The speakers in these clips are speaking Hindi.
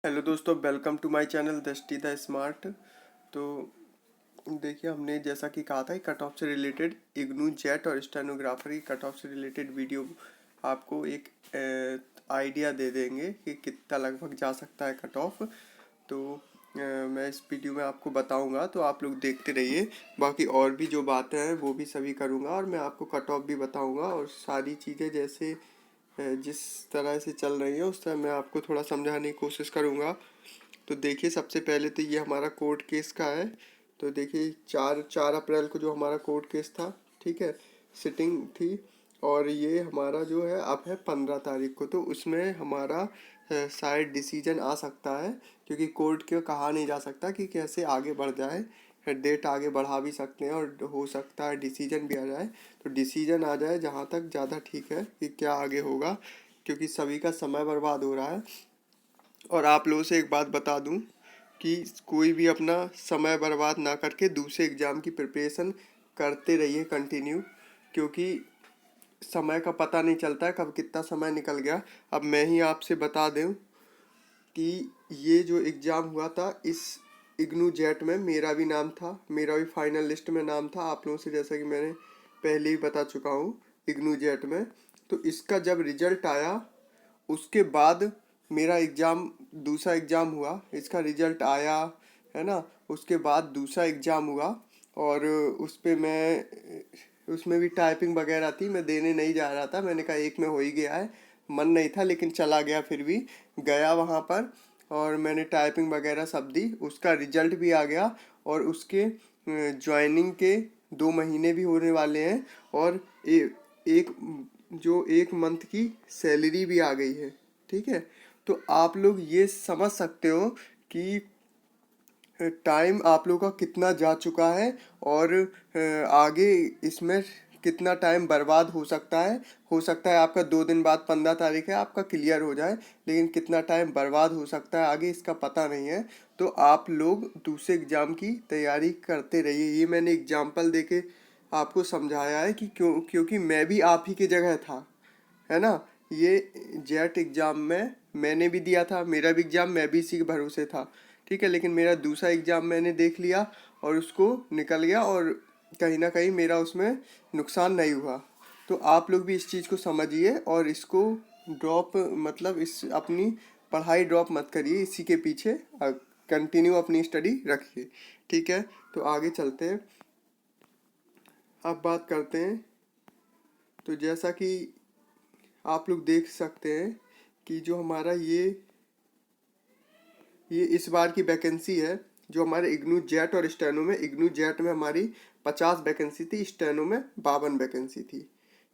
हेलो दोस्तों, वेलकम टू माय चैनल दृष्टि द स्मार्ट। तो देखिए, हमने जैसा कि कहा था कट ऑफ से रिलेटेड इग्नू जेट और स्टेनोग्राफर की कट ऑफ से रिलेटेड वीडियो आपको एक आइडिया दे देंगे कि कितना लगभग जा सकता है कट ऑफ। तो मैं इस वीडियो में आपको बताऊंगा, तो आप लोग देखते रहिए। बाकी और भी जो बातें हैं वो भी सभी करूंगा, और मैं आपको कट ऑफ भी बताऊंगा, और सारी चीज़ें जैसे जिस तरह से चल रही है उस तरह मैं आपको थोड़ा समझाने की कोशिश करूंगा। तो देखिए, सबसे पहले तो ये हमारा कोर्ट केस का है। तो देखिए, 4 अप्रैल को जो हमारा कोर्ट केस था, ठीक है, सिटिंग थी। और ये हमारा जो है अब है 15 तारीख को। तो उसमें हमारा शायद डिसीजन आ सकता है, क्योंकि कोर्ट को कहा नहीं जा सकता कि कैसे आगे बढ़ जाए। डेट आगे बढ़ा भी सकते हैं, और हो सकता है डिसीजन भी आ जाए। तो डिसीजन आ जाए जहाँ तक ज़्यादा ठीक है कि क्या आगे होगा, क्योंकि सभी का समय बर्बाद हो रहा है। और आप लोगों से एक बात बता दूं कि कोई भी अपना समय बर्बाद ना करके दूसरे एग्ज़ाम की प्रिपरेशन करते रहिए कंटिन्यू, क्योंकि समय का पता नहीं चलता है कब कितना समय निकल गया। अब मैं ही आपसे बता दूं कि ये जो एग्ज़ाम हुआ था, इस इग्नू जेट में मेरा भी नाम था, मेरा भी फाइनल लिस्ट में नाम था आप लोगों से, जैसा कि मैंने पहले ही बता चुका हूँ इग्नू जेट में। तो इसका जब रिजल्ट आया उसके बाद मेरा एग्ज़ाम, दूसरा एग्ज़ाम हुआ, इसका रिजल्ट आया, है ना। उसके बाद दूसरा एग्ज़ाम हुआ, और उस पे मैं, उसमें भी टाइपिंग वगैरह थी, मैं देने नहीं जा रहा था। मैंने कहा एक में हो ही गया है, मन नहीं था लेकिन चला गया, फिर भी गया वहाँ पर, और मैंने टाइपिंग वगैरह सब दी। उसका रिजल्ट भी आ गया, और उसके ज्वाइनिंग के 2 महीने भी होने वाले हैं, और एक जो 1 मंथ की सैलरी भी आ गई है, ठीक है। तो आप लोग ये समझ सकते हो कि टाइम आप लोगों का कितना जा चुका है, और आगे इसमें कितना टाइम बर्बाद हो सकता है। हो सकता है आपका 2 दिन बाद 15 तारीख है, आपका क्लियर हो जाए, लेकिन कितना टाइम बर्बाद हो सकता है आगे इसका पता नहीं है। तो आप लोग दूसरे एग्ज़ाम की तैयारी करते रहिए। ये मैंने एग्जाम्पल देके आपको समझाया है कि क्योंकि मैं भी आप ही की जगह था, है ना। ये जेट एग्ज़ाम में मैंने भी दिया था, मेरा भी एग्ज़ाम, मैं भी इसी के भरोसे था, ठीक है। लेकिन मेरा दूसरा एग्ज़ाम मैंने देख लिया और उसको निकल गया, और कहीं ना कहीं मेरा उसमें नुकसान नहीं हुआ। तो आप लोग भी इस चीज़ को समझिए, और इसको ड्रॉप, मतलब इस अपनी पढ़ाई ड्रॉप मत करिए, इसी के पीछे कंटिन्यू अपनी स्टडी रखिए, ठीक है। तो आगे चलते हैं, अब बात करते हैं। तो जैसा कि आप लोग देख सकते हैं कि जो हमारा ये इस बार की वैकेंसी है, जो हमारे इग्नू जेट और स्टेनो में, इग्नू जेट में हमारी 50 वैकेंसी थी, स्टेनो में 52 वैकेंसी थी,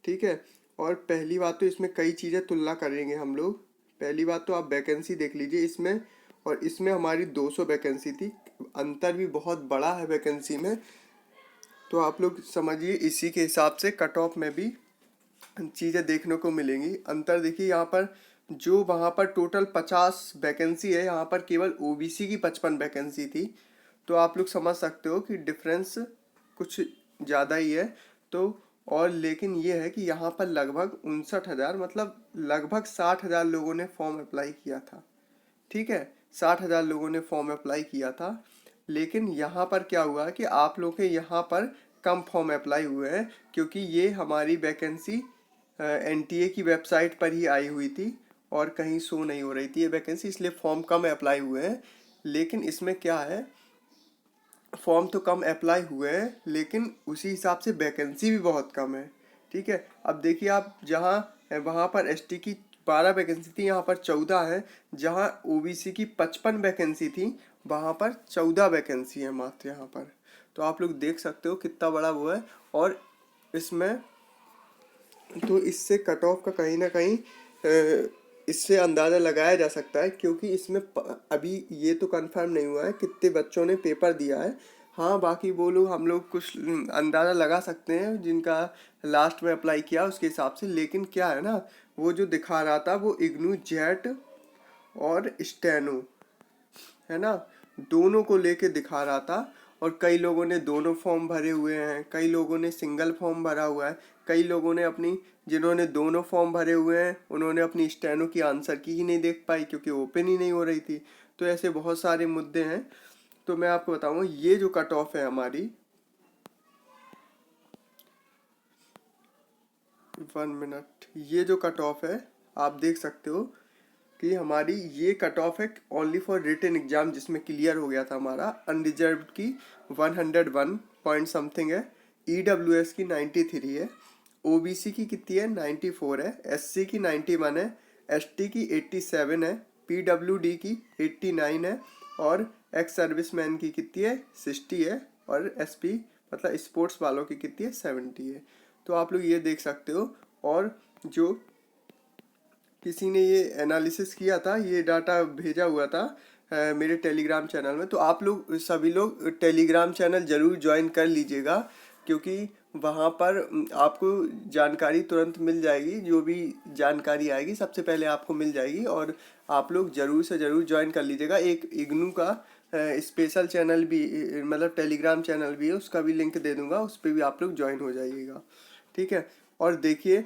ठीक है। और पहली बात तो इसमें कई चीज़ें तुलना करेंगे हम लोग। पहली बात तो आप वैकेंसी देख लीजिए इसमें, और इसमें हमारी 200 वैकेंसी थी। अंतर भी बहुत बड़ा है वैकेंसी में। तो आप लोग समझिए, इसी के हिसाब से कट ऑफ में भी चीज़ें देखने को मिलेंगी। अंतर देखिए, यहाँ पर जो वहाँ पर टोटल 50 वैकेंसी है, यहाँ पर केवल ओबीसी की 55 वैकेंसी थी। तो आप लोग समझ सकते हो कि डिफरेंस कुछ ज़्यादा ही है। तो और लेकिन ये है कि यहाँ पर लगभग 59,000, मतलब लगभग 60,000 लोगों ने फॉर्म अप्लाई किया था, ठीक है। 60,000 लोगों ने फॉर्म अप्लाई किया था। लेकिन यहाँ पर क्या हुआ कि आप लोग के यहाँ पर कम फॉर्म अप्लाई हुए हैं, क्योंकि ये हमारी वैकेंसी एनटीए की वेबसाइट पर ही आई हुई थी, और कहीं शो नहीं हो रही थी ये वैकेंसी, इसलिए फॉर्म कम अप्लाई हुए हैं। लेकिन इसमें क्या है, फॉर्म तो कम अप्लाई हुए हैं, लेकिन उसी हिसाब से वैकेंसी भी बहुत कम है, ठीक है। अब देखिए, आप जहाँ वहाँ पर एसटी की 12 वैकेंसी थी, यहाँ पर 14 है। जहाँ ओबीसी की 55 वैकेंसी थी, वहाँ पर 14 वैकेंसी है मात्र यहाँ पर। तो आप लोग देख सकते हो कितना बड़ा वो है। और इसमें तो इससे कट ऑफ का कहीं ना कहीं इससे अंदाज़ा लगाया जा सकता है, क्योंकि इसमें अभी ये तो कंफर्म नहीं हुआ है कितने बच्चों ने पेपर दिया है। हाँ, बाकी वो लोग, हम लोग कुछ अंदाज़ा लगा सकते हैं जिनका लास्ट में अप्लाई किया उसके हिसाब से। लेकिन क्या है ना, वो जो दिखा रहा था वो इग्नू जेट और स्टेनो, है ना, दोनों को लेके दिखा रहा था। और कई लोगों ने दोनों फॉर्म भरे हुए हैं, कई लोगों ने सिंगल फॉर्म भरा हुआ है, कई लोगों ने अपनी, जिन्होंने दोनों फॉर्म भरे हुए हैं उन्होंने अपनी स्टेनो की आंसर की ही नहीं देख पाई क्योंकि ओपन ही नहीं हो रही थी। तो ऐसे बहुत सारे मुद्दे हैं। तो मैं आपको बताऊंगा ये जो कट ऑफ है हमारी, 1 मिनट, ये जो कट ऑफ है आप देख सकते हो कि हमारी ये कट ऑफ है ओनली फॉर रिटन एग्जाम जिसमें क्लियर हो गया था हमारा। अनरिजर्व की 101 पॉइंट समथिंग है, ईडब्ल्यूएस की 93 है, ओबीसी की कितनी है 94 है, एससी की 91 है, एसटी की 87 है, पीडब्ल्यूडी की 89 है, और एक्स सर्विसमैन की कितनी है 60 है, और एसपी मतलब स्पोर्ट्स वालों की कितनी है 70 है। तो आप लोग ये देख सकते हो। और जो किसी ने ये एनालिसिस किया था, ये डाटा भेजा हुआ था मेरे टेलीग्राम चैनल में। तो आप लोग सभी लोग टेलीग्राम चैनल ज़रूर ज्वाइन कर लीजिएगा क्योंकि वहाँ पर आपको जानकारी तुरंत मिल जाएगी, जो भी जानकारी आएगी सबसे पहले आपको मिल जाएगी। और आप लोग ज़रूर से ज़रूर ज्वाइन कर लीजिएगा। एक इग्नू का स्पेशल चैनल भी, मतलब टेलीग्राम चैनल भी है, उसका भी लिंक दे दूँगा, उस पर भी आप लोग ज्वाइन हो जाइएगा, ठीक है। और देखिए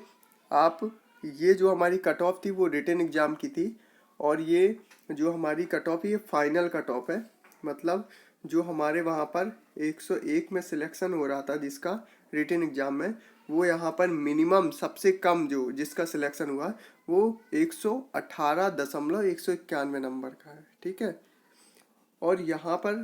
आप, ये जो हमारी कट ऑफ थी वो रिटन एग्ज़ाम की थी, और ये जो हमारी कट ऑफ है ये फाइनल कट ऑफ है। मतलब जो हमारे वहाँ पर 101 में सिलेक्शन हो रहा था जिसका रिटन एग्ज़ाम में, वो यहाँ पर मिनिमम सबसे कम जो जिसका सिलेक्शन हुआ वो 118.191 नंबर का है, ठीक है। और यहाँ पर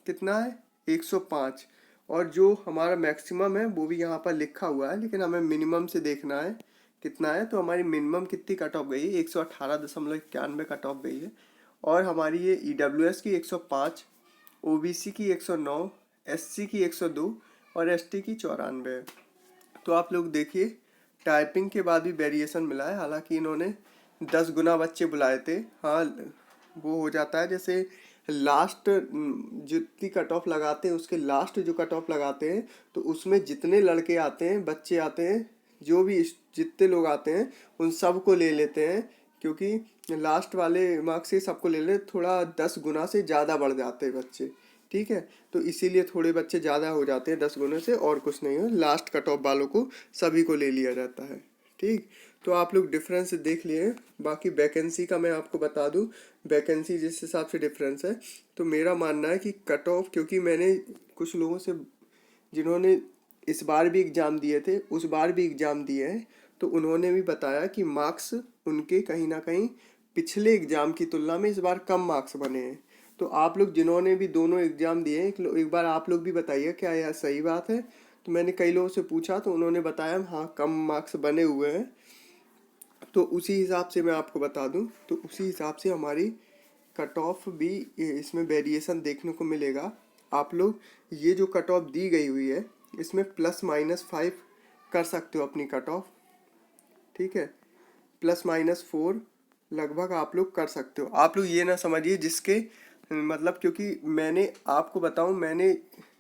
कितना है 105, और जो हमारा मैक्सिमम है वो भी यहाँ पर लिखा हुआ है, लेकिन हमें मिनिमम से देखना है कितना है। तो हमारी मिनिमम कितनी कट ऑफ गई है 118.91 कट ऑफ गई है। और हमारी ये ईडब्ल्यूएस की 105, ओबीसी की 109, एससी की 102 और एसटी की 94 है। तो आप लोग देखिए टाइपिंग के बाद भी वेरिएशन मिला है, हालांकि इन्होंने 10 गुना बच्चे बुलाए थे। हाँ वो हो जाता है, जैसे लास्ट जितनी कट ऑफ लगाते हैं उसके लास्ट जो कट ऑफ लगाते हैं तो उसमें जितने लड़के आते हैं, बच्चे आते हैं, जो भी जितने लोग आते हैं उन सब को ले लेते हैं, क्योंकि लास्ट वाले मार्क्स से सबको ले ले, थोड़ा 10 गुना से ज़्यादा बढ़ जाते हैं बच्चे, ठीक है। तो इसीलिए थोड़े बच्चे ज़्यादा हो जाते हैं 10 गुने से, और कुछ नहीं है। लास्ट कट ऑफ वालों को सभी को ले लिया जाता है, ठीक। तो आप लोग डिफरेंस देख लिए। बाकी वैकेंसी का मैं आपको बता दूं, वैकेंसी जिस हिसाब से डिफरेंस है, तो मेरा मानना है कि कट ऑफ, क्योंकि मैंने कुछ लोगों से जिन्होंने इस बार भी एग्ज़ाम दिए थे, उस बार भी एग्ज़ाम दिए हैं, तो उन्होंने भी बताया कि मार्क्स उनके कहीं ना कहीं पिछले एग्ज़ाम की तुलना में इस बार कम मार्क्स बने हैं। तो आप लोग जिन्होंने भी दोनों एग्ज़ाम दिए हैं, एक बार आप लोग भी बताइए क्या यह सही बात है। तो मैंने कई लोगों से पूछा तो उन्होंने बताया हाँ कम मार्क्स बने हुए हैं। तो उसी हिसाब से मैं आपको बता दूं, तो उसी हिसाब से हमारी कट ऑफ भी इसमें वेरिएशन देखने को मिलेगा। आप लोग ये जो कट ऑफ दी गई हुई है इसमें ±5 कर सकते हो अपनी कट ऑफ, ठीक है। ±4 लगभग आप लोग कर सकते हो। आप लोग ये ना समझिए जिसके मतलब, क्योंकि मैंने आपको बताऊं, मैंने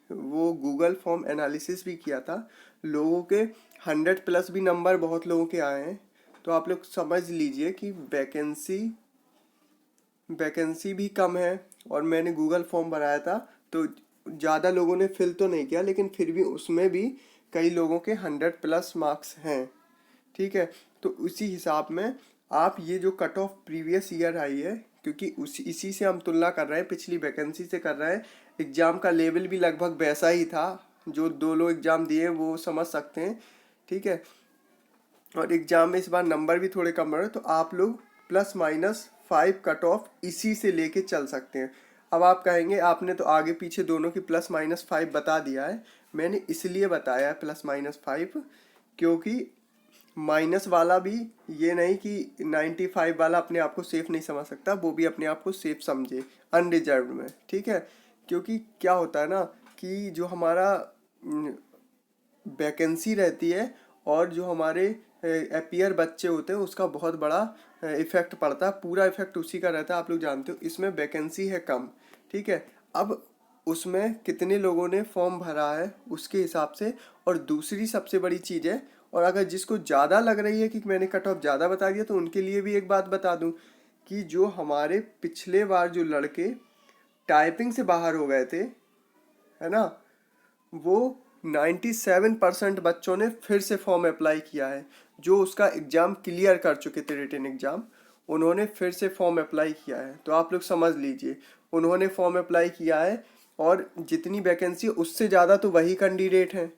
वो गूगल फॉर्म एनालिसिस भी किया था, लोगों के 100+ भी नंबर बहुत लोगों के आए हैं। तो आप लोग समझ लीजिए कि वैकेंसी भी कम है, और मैंने गूगल फॉर्म भराया था तो ज़्यादा लोगों ने फिल तो नहीं किया, लेकिन फिर भी उसमें भी कई लोगों के 100+ मार्क्स हैं, ठीक है। तो उसी हिसाब में आप ये जो cut off previous year I है, क्योंकि इसी से हम तुलना कर रहे हैं, पिछली वैकेंसी से कर रहे हैं। एग्ज़ाम का लेवल भी लगभग वैसा ही था, जो दो लोग एग्ज़ाम दिए वो समझ सकते हैं, ठीक है। और एग्ज़ाम में इस बार नंबर भी थोड़े कम रहे, तो आप लोग ±5 कट ऑफ इसी से लेके चल सकते हैं। अब आप कहेंगे आपने तो आगे पीछे दोनों की ±5 बता दिया है। मैंने इसलिए बताया है ±5 क्योंकि माइनस वाला भी ये नहीं कि 95 वाला अपने आप को सेफ नहीं समझ सकता, वो भी अपने आप को सेफ समझे अनरिजर्व में, ठीक है। क्योंकि क्या होता है ना कि जो हमारा वैकेंसी रहती है और जो हमारे अपीयर बच्चे होते हैं उसका बहुत बड़ा इफेक्ट पड़ता है, पूरा इफेक्ट उसी का रहता है। आप लोग जानते हो इसमें वैकेंसी है कम, ठीक है। अब उसमें कितने लोगों ने फॉर्म भरा है उसके हिसाब से, और दूसरी सबसे बड़ी चीज़ है, और अगर जिसको ज़्यादा लग रही है कि मैंने कट ऑफ ज़्यादा बता दिया, तो उनके लिए भी एक बात बता दूं कि जो हमारे पिछले बार जो लड़के टाइपिंग से बाहर हो गए थे, है ना, वो 97% बच्चों ने फिर से फॉर्म अप्लाई किया है। जो उसका एग्ज़ाम क्लियर कर चुके थे रिटन एग्ज़ाम, उन्होंने फिर से फॉर्म अप्लाई किया है। तो आप लोग समझ लीजिए, उन्होंने फॉर्म अप्लाई किया है और जितनी वैकेंसी उससे ज़्यादा तो वही कैंडिडेट हैं।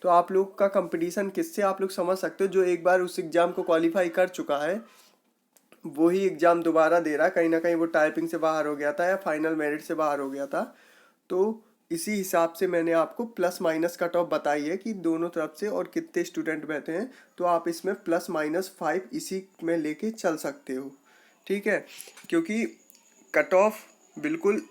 तो आप लोग का कंपटीशन किससे आप लोग समझ सकते हो। जो एक बार उस एग्ज़ाम को क्वालिफाई कर चुका है वही एग्ज़ाम दोबारा दे रहा है। कहीं ना कहीं वो टाइपिंग से बाहर हो गया था या फाइनल मेरिट से बाहर हो गया था। तो इसी हिसाब से मैंने आपको प्लस माइनस कट ऑफ बताई है कि दोनों तरफ से और कितने स्टूडेंट बैठे हैं। तो आप इसमें +-5 इसी में लेके चल सकते हो, ठीक है। क्योंकि कट ऑफ बिल्कुल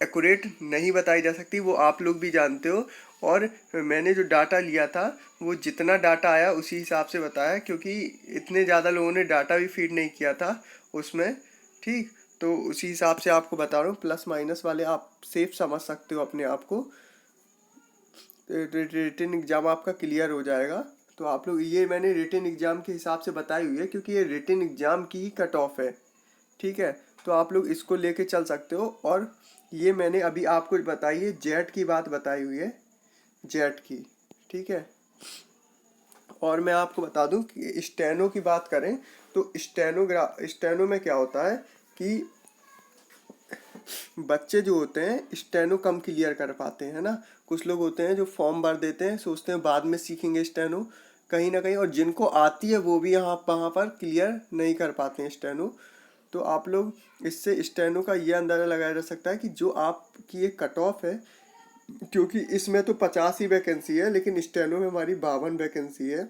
एक्यूरेट नहीं बताई जा सकती, वो आप लोग भी जानते हो। और मैंने जो डाटा लिया था वो जितना डाटा आया उसी हिसाब से बताया, क्योंकि इतने ज़्यादा लोगों ने डाटा भी फीड नहीं किया था उसमें, ठीक। तो उसी हिसाब से आपको बता रहा हूँ, प्लस माइनस वाले आप सेफ समझ सकते हो अपने आप को। रिटन एग्ज़ाम आपका क्लियर हो जाएगा। तो आप लोग, ये मैंने रिटन एग्ज़ाम के हिसाब से बताई हुई है क्योंकि ये रिटन एग्ज़ाम की ही कट ऑफ है, ठीक है। तो आप लोग इसको लेके चल सकते हो। और ये मैंने अभी आपको बताई है जेट की बात बताई हुई है, जेट की, ठीक है। और मैं आपको बता दूं कि स्टेनो की बात करें तो स्टेनो में क्या होता है कि बच्चे जो होते हैं स्टेनो कम क्लियर कर पाते हैं ना। कुछ लोग होते हैं जो फॉर्म भर देते हैं, सोचते हैं बाद में सीखेंगे स्टेनो, कहीं ना कहीं, और जिनको आती है वो भी यहाँ वहाँ पर क्लियर नहीं कर पाते हैं स्टेनो। तो आप लोग इससे स्टेनो का ये अंदाज़ा लगाया जा सकता है कि जो आपकी ये कट ऑफ है, क्योंकि इसमें तो 50 ही वैकेंसी है लेकिन स्टेनो में हमारी 52 वैकेंसी है।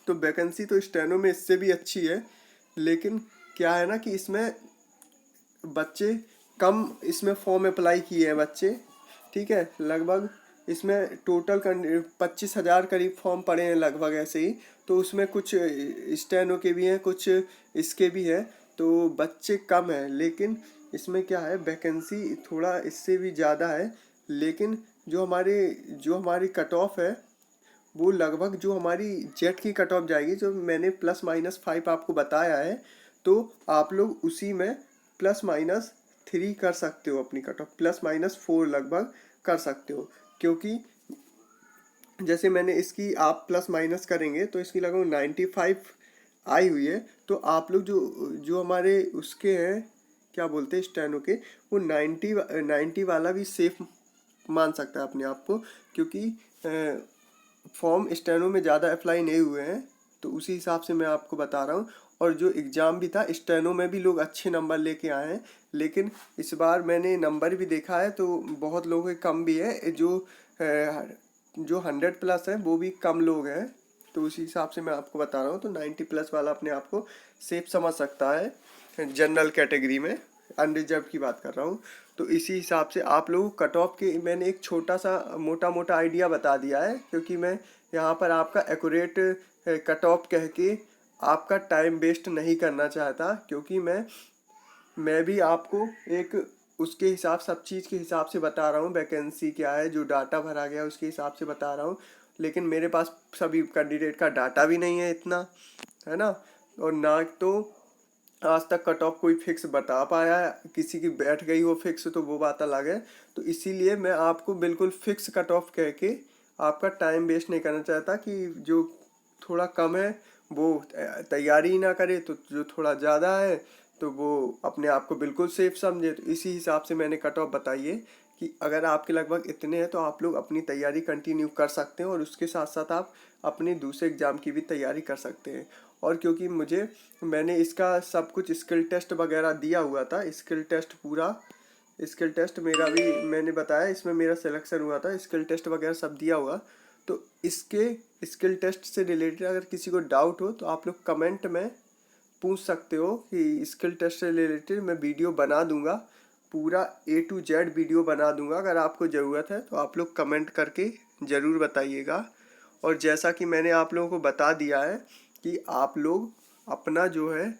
तो वैकेंसी तो स्टेनो में इससे भी अच्छी है, लेकिन क्या है ना कि इसमें बच्चे कम इसमें फॉर्म अप्लाई किए हैं बच्चे, ठीक है। लगभग इसमें टोटल 25,000 करीब फॉर्म पड़े हैं लगभग ऐसे ही। तो उसमें कुछ स्टेनो के भी हैं, कुछ इसके भी हैं। तो बच्चे कम हैं, लेकिन इसमें क्या है वैकेंसी थोड़ा इससे भी ज़्यादा है। लेकिन जो हमारी कट ऑफ है वो लगभग जो हमारी जेट की कट ऑफ जाएगी, जो मैंने +-5 आपको बताया है, तो आप लोग उसी में +-3 कर सकते हो अपनी कट ऑफ, +-4 लगभग कर सकते हो। क्योंकि जैसे मैंने इसकी आप प्लस माइनस करेंगे तो इसकी लगभग 95 आई हुई है। तो आप लोग जो जो हमारे उसके हैं, क्या बोलते हैं स्टेनो के, वो 90 वाला भी सेफ मान सकता है अपने आप को। क्योंकि फॉर्म स्टेनो में ज़्यादा अप्लाई नहीं हुए हैं, तो उसी हिसाब से मैं आपको बता रहा हूँ। और जो एग्ज़ाम भी था स्टेनो में भी लोग अच्छे नंबर लेके आए हैं, लेकिन इस बार मैंने नंबर भी देखा है तो बहुत लोगों के कम भी है। जो 100+ है वो भी कम लोग हैं। तो उसी हिसाब से मैं आपको बता रहा हूँ। तो 90+ वाला अपने आप को सेफ समझ सकता है जनरल कैटेगरी में, अनरिजर्व की बात कर रहा हूँ। तो इसी हिसाब से आप लोगों को कट ऑफ के मैंने एक छोटा सा मोटा मोटा आइडिया बता दिया है, क्योंकि मैं यहाँ पर आपका एक्यूरेट कट ऑफ कह के आपका टाइम वेस्ट नहीं करना चाहता। क्योंकि मैं भी आपको एक उसके हिसाब, सब चीज़ के हिसाब से बता रहा हूँ, वैकेंसी क्या है, जो डाटा भरा गया उसके हिसाब से बता रहा हूँ। लेकिन मेरे पास सभी कैंडिडेट का डाटा भी नहीं है इतना, है ना। और ना तो आज तक कट ऑफ कोई फिक्स बता पाया है, किसी की बैठ गई हो फिक्स तो वो बात अलग है। तो इसीलिए मैं आपको बिल्कुल फिक्स कट ऑफ कह के आपका टाइम वेस्ट नहीं करना चाहता कि जो थोड़ा कम है वो तैयारी ही ना करे, तो जो थोड़ा ज़्यादा है तो वो अपने आप को बिल्कुल सेफ समझे। तो इसी हिसाब से मैंने कट ऑफ बताई है कि अगर आपके लगभग इतने हैं तो आप लोग अपनी तैयारी कंटिन्यू कर सकते हैं, और उसके साथ साथ आप अपने दूसरे एग्ज़ाम की भी तैयारी कर सकते हैं। और क्योंकि मैंने इसका सब कुछ स्किल टेस्ट वगैरह दिया हुआ था, स्किल टेस्ट मेरा भी मैंने बताया, इसमें मेरा सिलेक्शन हुआ था, स्किल टेस्ट वगैरह सब दिया हुआ। तो इसके स्किल टेस्ट से रिलेटेड अगर किसी को डाउट हो तो आप लोग कमेंट में पूछ सकते हो कि स्किल टेस्ट से रिलेटेड मैं वीडियो बना दूंगा, पूरा A to Z वीडियो बना दूंगा। अगर आपको ज़रूरत है तो आप लोग कमेंट करके ज़रूर बताइएगा। और जैसा कि मैंने आप लोगों को बता दिया है कि आप लोग अपना जो है,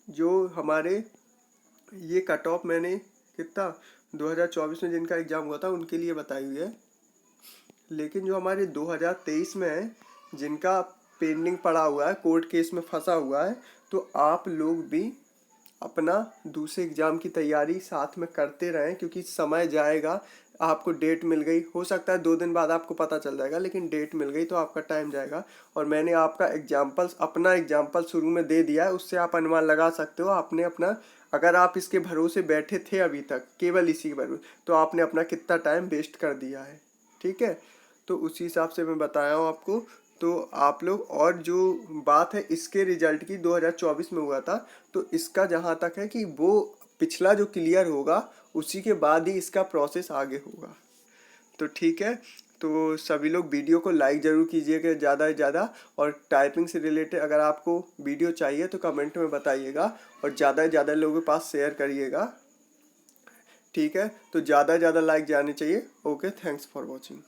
जो हमारे ये कट ऑफ मैंने कितना 2024 में जिनका एग्ज़ाम हुआ था उनके लिए बताई हुई है। लेकिन जो हमारे 2023 में है, जिनका पेंडिंग पड़ा हुआ है, कोर्ट केस में फंसा हुआ है, तो आप लोग भी अपना दूसरे एग्ज़ाम की तैयारी साथ में करते रहें, क्योंकि समय जाएगा। आपको डेट मिल गई, हो सकता है 2 दिन बाद आपको पता चल जाएगा, लेकिन डेट मिल गई तो आपका टाइम जाएगा। और मैंने आपका अपना एग्जाम्पल शुरू में दे दिया है, उससे आप अनुमान लगा सकते हो आपने अपना, अगर आप इसके भरोसे बैठे थे अभी तक केवल इसी के भरोसे, तो आपने अपना कितना टाइम वेस्ट कर दिया है। ठीक है, तो उसी हिसाब से मैं बताया हूँ आपको। तो आप लोग, और जो बात है इसके रिजल्ट की 2024 में हुआ था, तो इसका जहाँ तक है कि वो पिछला जो क्लियर होगा उसी के बाद ही इसका प्रोसेस आगे होगा। तो ठीक है, तो सभी लोग वीडियो को लाइक ज़रूर कीजिएगा ज़्यादा से ज़्यादा, और टाइपिंग से रिलेटेड अगर आपको वीडियो चाहिए तो कमेंट में बताइएगा, और ज़्यादा से ज़्यादा लोगों के पास शेयर करिएगा। ठीक है, तो ज़्यादा से ज़्यादा लाइक जाने चाहिए। Okay, thanks for watching.